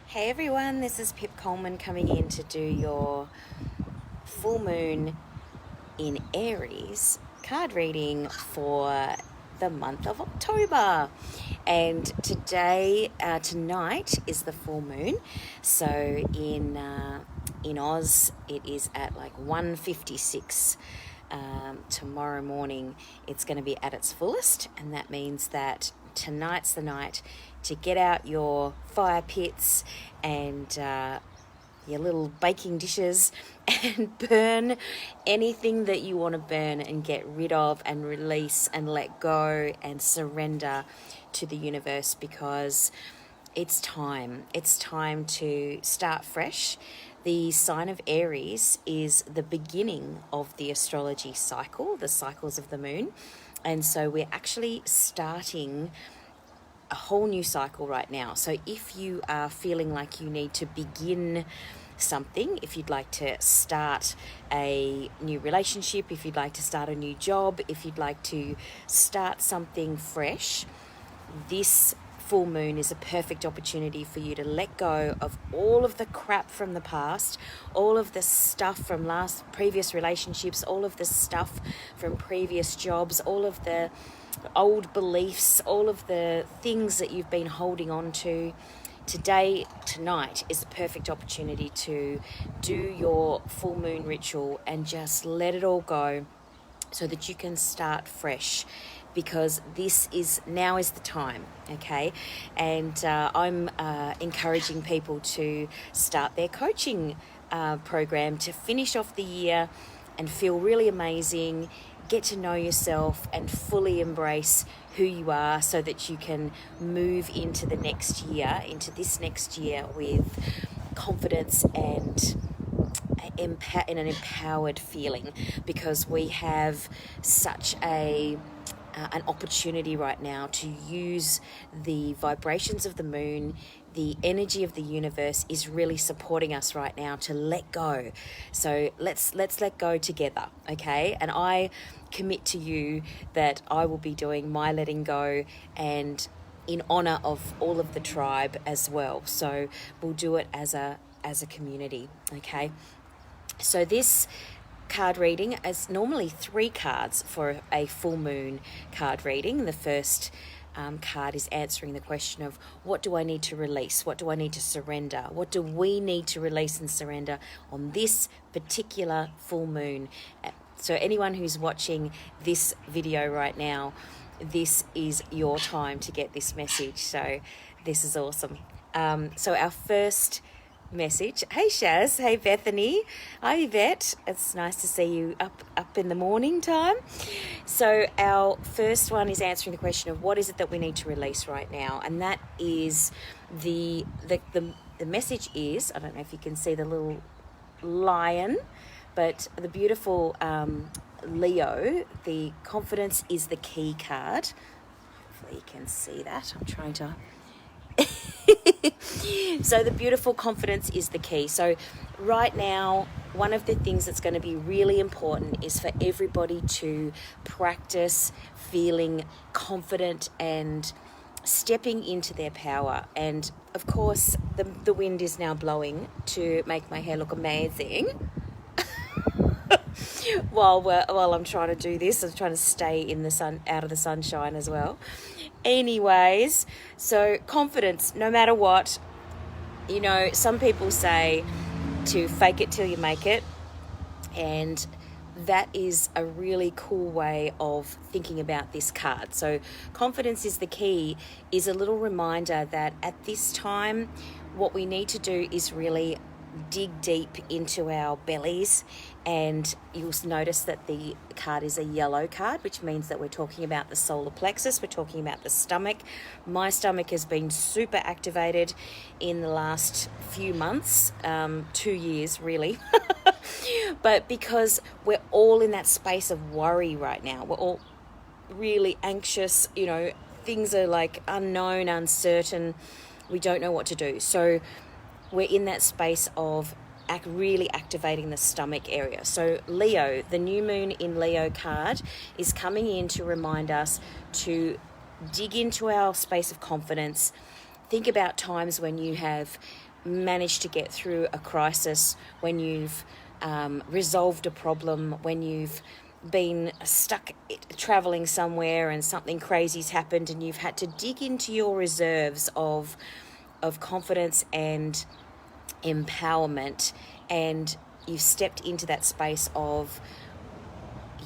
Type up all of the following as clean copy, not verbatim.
Hey everyone, this is Pip Coleman coming in to do your full moon in Aries card reading for the month of October. And tonight is the full moon. So in Oz, it is at like 1:56. Tomorrow morning, it's going to be at its fullest, and that means that tonight's the night to get out your fire pits and your little baking dishes and burn anything that you want to burn and get rid of and release and let go and surrender to the universe, because it's time. It's time to start fresh. The sign of Aries is the beginning of the astrology cycle, the cycles of the moon. And so we're actually starting a whole new cycle right now. So if you are feeling like you need to begin something, if you'd like to start a new relationship, if you'd like to start a new job, if you'd like to start something fresh, this full moon is a perfect opportunity for you to let go of all of the crap from the past, all of the stuff from previous relationships, all of the stuff from previous jobs, all of the old beliefs, all of the things that you've been holding on to. Tonight is the perfect opportunity to do your full moon ritual and just let it all go so that you can start fresh, because now is the time, okay? And I'm encouraging people to start their coaching program to finish off the year and feel really amazing, get to know yourself and fully embrace who you are, so that you can move into this next year with confidence and in an empowered feeling, because we have such an opportunity right now to use the vibrations of the moon. The energy of the universe is really supporting us right now to let go. So let's let go together, okay? And I commit to you that I will be doing my letting go, and in honor of all of the tribe as well. So we'll do it as a community, okay? So this card reading is normally 3 cards for a full moon card reading. The first card is answering the question of, what do I need to release? What do I need to surrender? What do we need to release and surrender on this particular full moon? So anyone who's watching this video right now, this is your time to get this message. So this is awesome. So our first message. Hey Shaz, hey Bethany, hi Yvette, it's nice to see you up in the morning time. So our first one is answering the question of, what is it that we need to release right now? And that is the message is, I don't know if you can see the little lion, but the beautiful Leo, the confidence is the key card. Hopefully you can see that. I'm trying to so the beautiful confidence is the key. So right now, one of the things that's going to be really important is for everybody to practice feeling confident and stepping into their power. And of course, the wind is now blowing to make my hair look amazing. While I'm trying to do this, I'm trying to stay in the sun, out of the sunshine as well. Anyways, so confidence, no matter what. You know, some people say to fake it till you make it, and that is a really cool way of thinking about this card. So confidence is the key is a little reminder that at this time, what we need to do is really dig deep into our bellies, and you'll notice that the card is a yellow card, which means that we're talking about the solar plexus, we're talking about the stomach. My stomach has been super activated in the last few months, 2 years really. But because we're all in that space of worry right now, we're all really anxious, you know, things are like unknown, uncertain, we don't know what to do. So we're in that space of really activating the stomach area. So Leo, the new moon in Leo card, is coming in to remind us to dig into our space of confidence. Think about times when you have managed to get through a crisis, when you've resolved a problem, when you've been stuck traveling somewhere and something crazy's happened and you've had to dig into your reserves of confidence and empowerment, and you've stepped into that space of,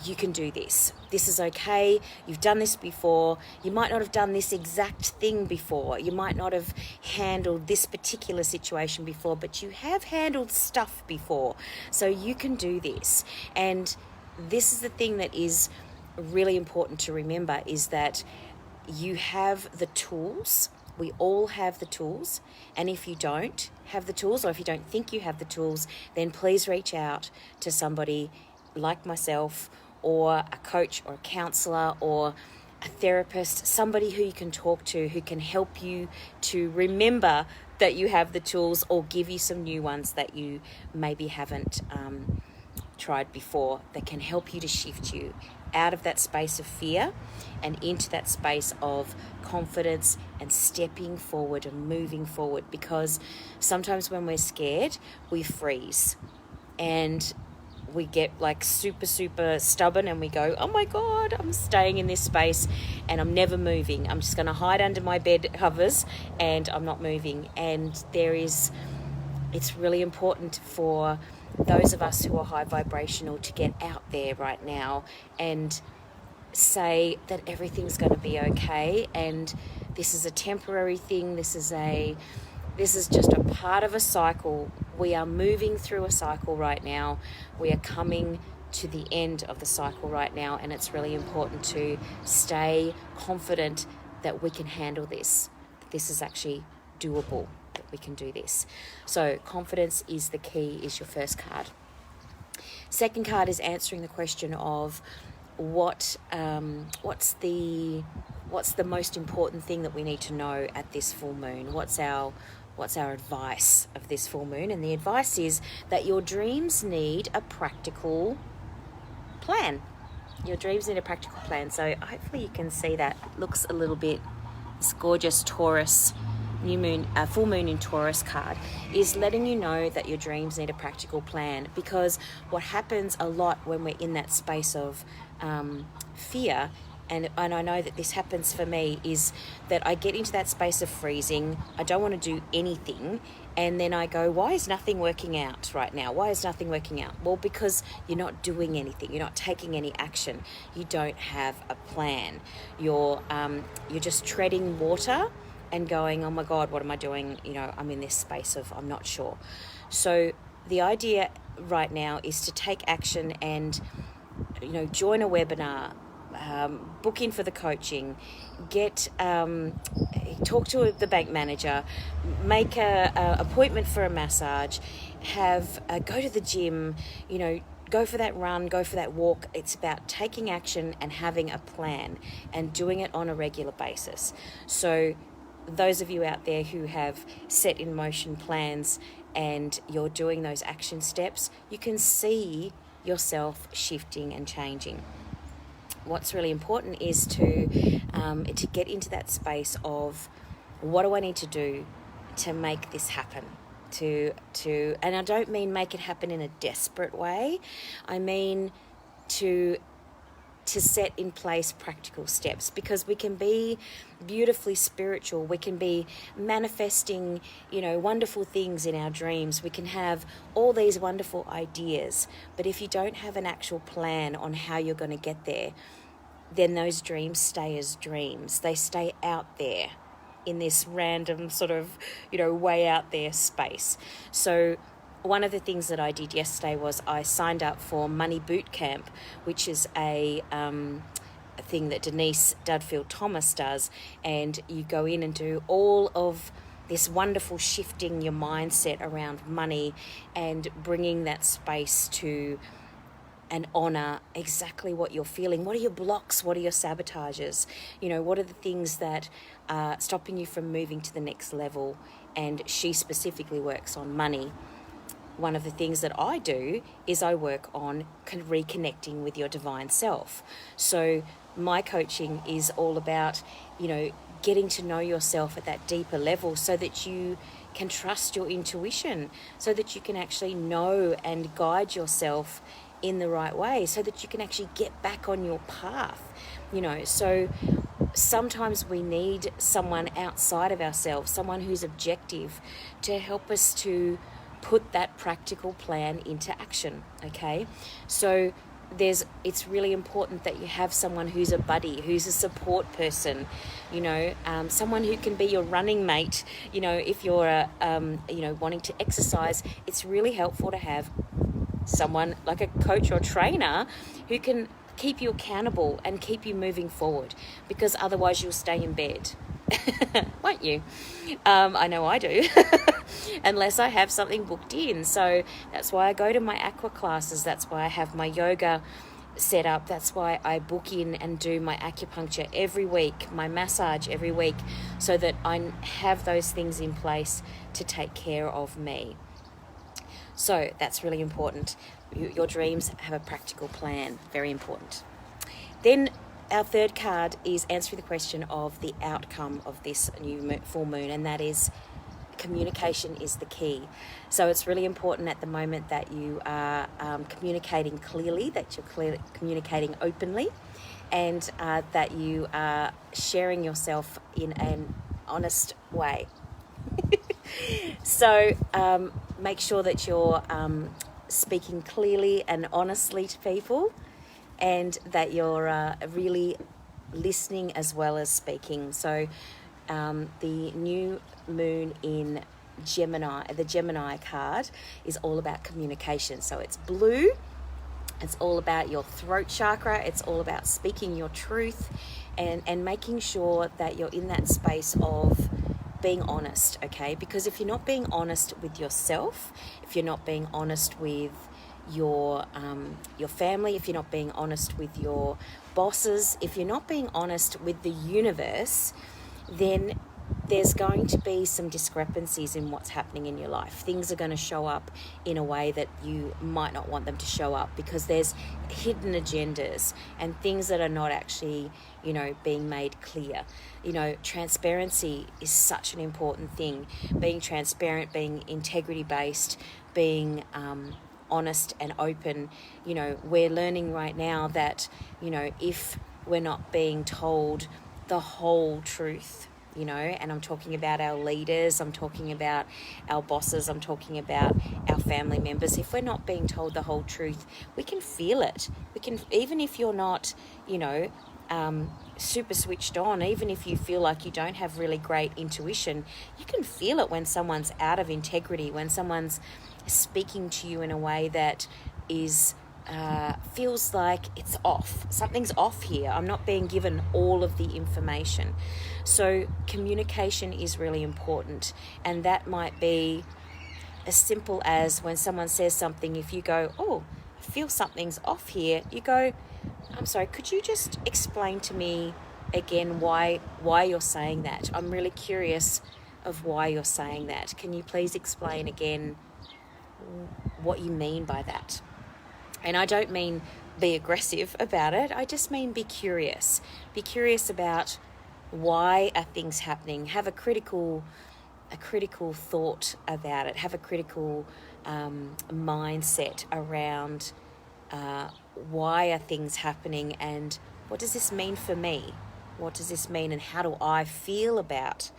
you can do this. This is okay. You've done this before. You might not have done this exact thing before. You might not have handled this particular situation before, but you have handled stuff before. So you can do this. And this is the thing that is really important to remember, is that you have the tools. We all have the tools. And if you don't have the tools, or if you don't think you have the tools, then please reach out to somebody like myself, or a coach, or a counselor, or a therapist, somebody who you can talk to, who can help you to remember that you have the tools, or give you some new ones that you maybe haven't tried before, that can help you to shift you out of that space of fear and into that space of confidence and stepping forward and moving forward. Because sometimes when we're scared, we freeze and we get like super stubborn, and we go, oh my God, I'm staying in this space and I'm never moving. I'm just going to hide under my bed covers and I'm not moving. And it's really important for those of us who are high vibrational to get out there right now and say that everything's going to be okay, and this is a temporary thing. This is just a part of a cycle. We are moving through a cycle right now. We are coming to the end of the cycle right now, and it's really important to stay confident that we can handle this. This is actually doable, that we can do this. So confidence is the key, is your first card. Second card is answering the question of what's the most important thing that we need to know at this full moon? What's our advice of this full moon? And the advice is that your dreams need a practical plan. Your dreams need a practical plan. So hopefully you can see that. It looks a little bit, this gorgeous Taurus new moon, full moon in Taurus card is letting you know that your dreams need a practical plan. Because what happens a lot when we're in that space of fear, and I know that this happens for me, is that I get into that space of freezing. I don't want to do anything. And then I go, why is nothing working out right now? Why is nothing working out? Well, because you're not doing anything. You're not taking any action. You don't have a plan. You're just treading water and going, oh my God, what am I doing? I'm in this space of I'm not sure. So the idea right now is to take action and, join a webinar, book in for the coaching, talk to the bank manager, make a appointment for a massage, go to the gym, go for that run, go for that walk. It's about taking action and having a plan and doing it on a regular basis. So those of you out there who have set in motion plans and you're doing those action steps, you can see yourself shifting and changing. What's really important is to get into that space of, what do I need to do to make this happen? And I don't mean make it happen in a desperate way. I mean to set in place practical steps, because we can be beautifully spiritual. We can be manifesting, wonderful things in our dreams. We can have all these wonderful ideas. But if you don't have an actual plan on how you're going to get there, then those dreams stay as dreams. They stay out there in this random sort of, way out there space. So one of the things that I did yesterday was I signed up for Money Boot Camp, which is a thing that Denise Dudfield-Thomas does, and you go in and do all of this wonderful shifting your mindset around money and bringing that space to and honor exactly what you're feeling. What are your blocks? What are your sabotages? What are the things that are stopping you from moving to the next level? And she specifically works on money. One of the things that I do is I work on reconnecting with your divine self. So my coaching is all about, getting to know yourself at that deeper level so that you can trust your intuition, so that you can actually know and guide yourself in the right way, so that you can actually get back on your path, you know. So sometimes we need someone outside of ourselves, someone who's objective, to help us to put that practical plan into action, okay? So it's really important that you have someone who's a buddy, who's a support person, you know, someone who can be your running mate. You know, if you're wanting to exercise, it's really helpful to have someone like a coach or trainer who can keep you accountable and keep you moving forward, because otherwise you'll stay in bed. Won't you? I know I do. Unless I have something booked in. So that's why I go to my aqua classes. That's why I have my yoga set up. That's why I book in and do my acupuncture every week, my massage every week, so that I have those things in place to take care of me. So that's really important. Your dreams have a practical plan. Very important. Then our third card is answering the question of the outcome of this new full moon, and that is communication is the key. So it's really important at the moment that you are communicating clearly, that you're communicating openly, and that you are sharing yourself in an honest way. So make sure that you're speaking clearly and honestly to people, and that you're really listening as well as speaking. So the new moon in Gemini, the Gemini card, is all about communication. So it's blue. It's all about your throat chakra. It's all about speaking your truth and making sure that you're in that space of being honest, okay? Because if you're not being honest with yourself, if you're not being honest with your family, if you're not being honest with your bosses, if you're not being honest with the universe, then there's going to be some discrepancies in what's happening in your life. Things are going to show up in a way that you might not want them to show up, because there's hidden agendas and things that are not actually, you know, being made clear. You know, transparency is such an important thing. Being transparent, being integrity-based, being honest and open. You know, we're learning right now that, you know, if we're not being told the whole truth, you know, and I'm talking about our leaders, I'm talking about our bosses, I'm talking about our family members. If we're not being told the whole truth, we can feel it. We can, even if you're not, you know, super switched on, even if you feel like you don't have really great intuition, you can feel it when someone's out of integrity, when someone's speaking to you in a way that is feels like it's off. Something's off here. I'm not being given all of the information. So communication is really important, and that might be as simple as when someone says something, if you go, oh, I feel something's off here, you go, I'm sorry, could you just explain to me again why you're saying that? I'm really curious of why you're saying that. Can you please explain again what you mean by that? And I don't mean be aggressive about it. I just mean be curious. Be curious about why are things happening. Have a critical thought about it. Have a critical mindset around why are things happening, and what does this mean for me? What does this mean, and how do I feel about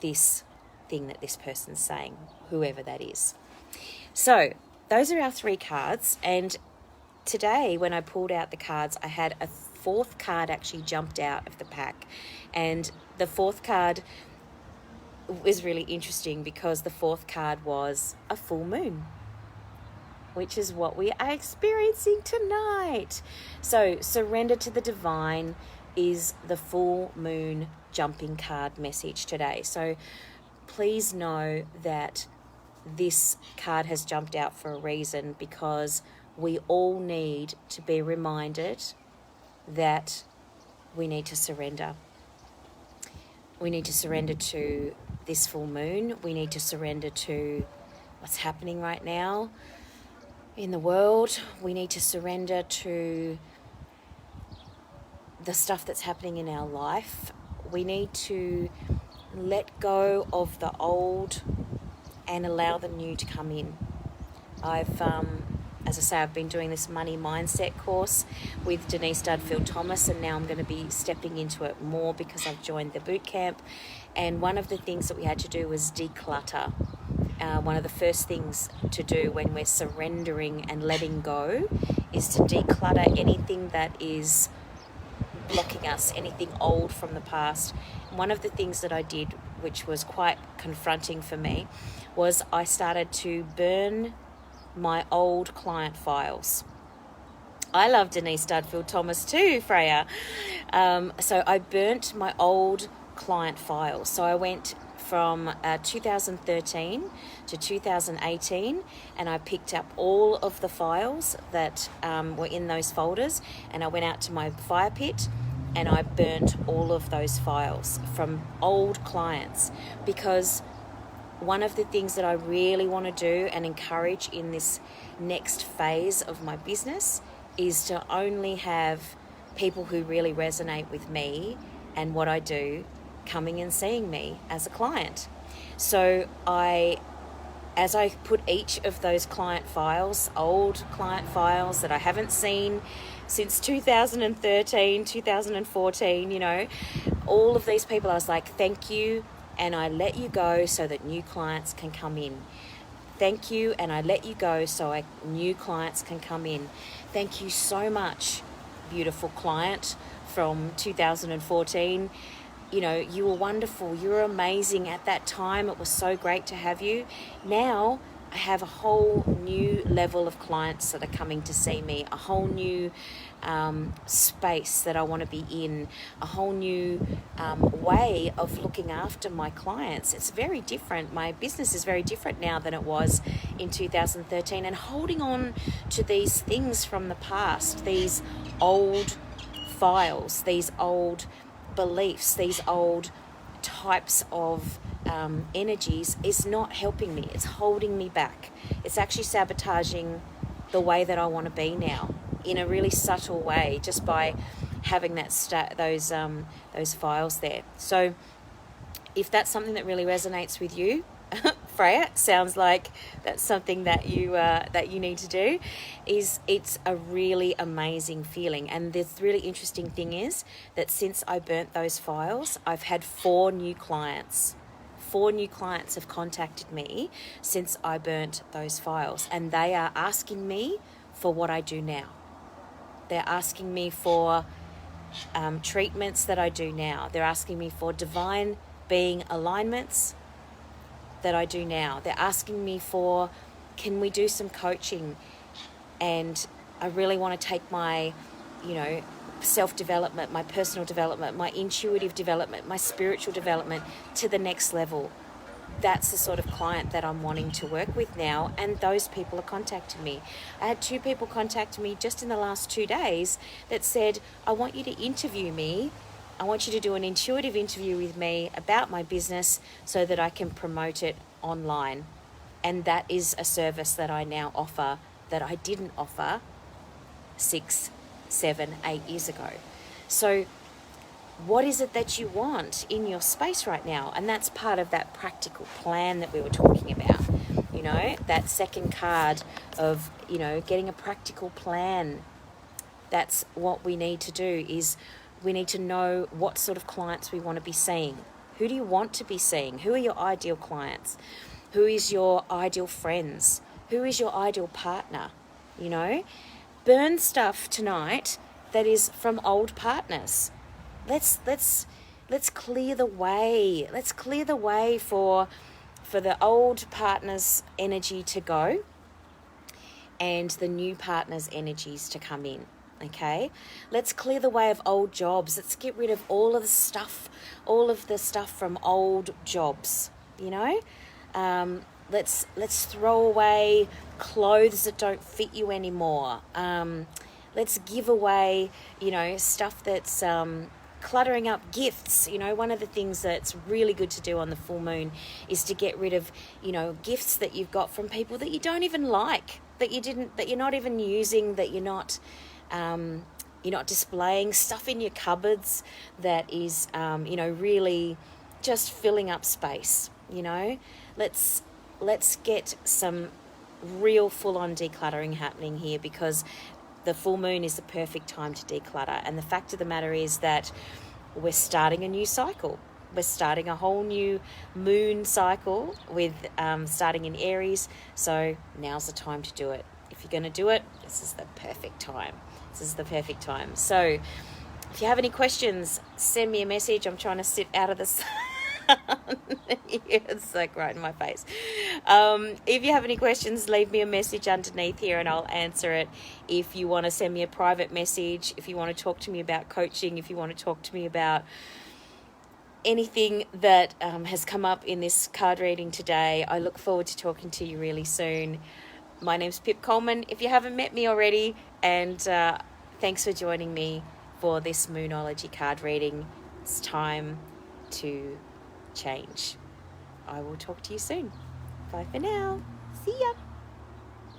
this thing that this person's saying, whoever that is? So those are our three cards, and today when I pulled out the cards, I had a fourth card actually jumped out of the pack, and the fourth card was really interesting because the fourth card was a full moon, which is what we are experiencing tonight. So surrender to the divine is the full moon jumping card message today. So please know that this card has jumped out for a reason, because we all need to be reminded that we need to surrender. We need to surrender to this full moon. We need to surrender to what's happening right now in the world. We need to surrender to the stuff that's happening in our life. we need to let go of the old and allow the new to come in. As I say, I've been doing this money mindset course with Denise Dudfield Thomas, and now I'm going to be stepping into it more because I've joined the boot camp. And one of the things that we had to do was declutter. One of the first things to do when we're surrendering and letting go is to declutter anything that is blocking us, anything old from the past. One of the things that I did, which was quite confronting for me, was I started to burn my old client files. I love Denise Dudfield Thomas too, Freya. So I burnt my old client files. So I went from 2013 to 2018, and I picked up all of the files that were in those folders, and I went out to my fire pit and I burnt all of those files from old clients, because one of the things that I really want to do and encourage in this next phase of my business is to only have people who really resonate with me and what I do coming and seeing me as a client. So as I put each of those client files, old client files that I haven't seen since 2013, 2014, all of these people, I was like, thank you, and I let you go so that new clients can come in. Thank you, and I let you go so new clients can come in. Thank you so much, beautiful client from 2014. You were wonderful. You were amazing at that time. It was so great to have you. Now I have a whole new level of clients that are coming to see me, a whole new space that I want to be in, a whole new way of looking after my clients. It's very different. My business is very different now than it was in 2013, and holding on to these things from the past, these old files, these old beliefs, these old types of energies is not helping me. It's holding me back. It's actually sabotaging the way that I want to be now in a really subtle way, just by having those files there. So if that's something that really resonates with you, Freya, sounds like that's something that you need to do. It's a really amazing feeling. And the really interesting thing is that since I burnt those files, I've had 4 new clients. 4 new clients have contacted me since I burnt those files, and they are asking me for what I do now. They're asking me for treatments that I do now. They're asking me for divine being alignments that I do now. They're asking me for, can we do some coaching? And I really want to take my, self-development, my personal development, my intuitive development, my spiritual development to the next level. That's the sort of client that I'm wanting to work with now, and those people are contacting me. I had 2 people contact me just in the last 2 days that said, I want you to interview me. I want you to do an intuitive interview with me about my business so that I can promote it online. And that is a service that I now offer that I didn't offer 6, 7, 8 years ago. So what is it that you want in your space right now? And that's part of that practical plan that we were talking about. That second card of, getting a practical plan. That's what we need to do, is we need to know what sort of clients we want to be seeing. Who do you want to be seeing? Who are your ideal clients? Who is your ideal friends? Who is your ideal partner? Burn stuff tonight that is from old partners. Let's clear the way. Let's clear the way for the old partner's energy to go and the new partner's energies to come in. Okay, let's clear the way of old jobs. Let's get rid of all of the stuff from old jobs. Let's throw away clothes that don't fit you anymore. Let's give away, stuff that's cluttering up gifts. One of the things that's really good to do on the full moon is to get rid of, gifts that you've got from people that you don't even like, that you're not even using, that you're not you're not displaying stuff in your cupboards that is, really just filling up space. Let's get some real full-on decluttering happening here, because the full moon is the perfect time to declutter. And the fact of the matter is that we're starting a new cycle. We're starting a whole new moon cycle with starting in Aries. So now's the time to do it. If you're going to do it, this is the perfect time. So if you have any questions, send me a message. I'm trying to sit out of the sun. It's like right in my face. If you have any questions, leave me a message underneath here and I'll answer it. If you want to send me a private message, if you want to talk to me about coaching, if you want to talk to me about anything that has come up in this card reading today, I look forward to talking to you really soon. My name's Pip Coleman, if you haven't met me already, and thanks for joining me for this Moonology card reading. It's time to change. I will talk to you soon. Bye for now.